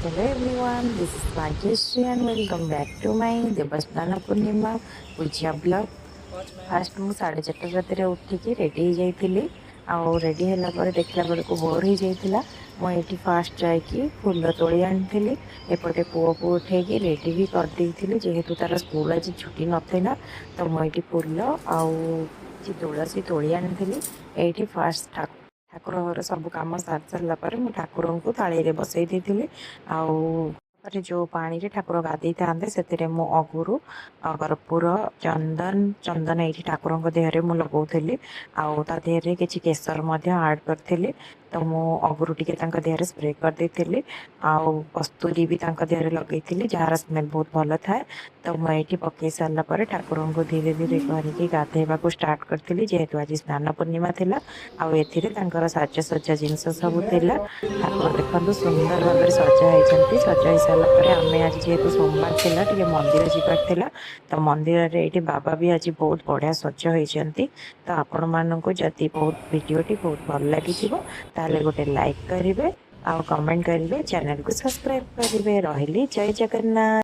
Hello everyone, this is Bhagyashree and welcome back to my Devasthana Purnima Puja vlog. Fast मु 4:30 राति उठिकी ready हो जाइली आउ ready होला पर देखला बेलू भोर हो जाइला। मुझे फास्ट जाकि फूल तोली आनी एपटे पुओ को उठेकी रेडी भी कर देइथिली जेहेतु तार स्कूल आज छुट्टी नथिला तो मुझे फूल आउ तुलसी तोली आनी एठी फास्ट ठाकुर घर सब कम सारी सारा पर मुझे ठाकुर को थाली बसई देती जो पानी रे ठाकुर गाधे था से मु अगुरु कर्पूर चंदन चंदन ये ठाकुर देहरे मुझे लगौली आउ ता देहरे किसी केसर आड करी तो मु अगुरु टी देहरे स्प्रे कर देती आउ कस्तूरी भी देहरे लगे जार स्मेल बहुत भल थाए तो मुझे पकई सारापर ठाकुर को धीरे धीरे करके गाधेवा स्टार्ट करी जेहेतु आज स्नान पूर्णिमा थी आउ साजसज्जा जिनस सब थिला ठाकुर देखो सुंदर भाव सजा होती सजा हो सारापर आम आज जेहेतु सोमवार थिला टे मंदिर जावार तो मंदिर रे बाबा भी आज बहुत बढ़िया सज होती तो आपण मानक जदि बहुत वीडियोटी बहुत भल लगी ताले गोटे लाइक करेंगे आउ कमेंट करेंगे चैनल को सब्सक्राइब करेंगे रही जय जगन्नाथ।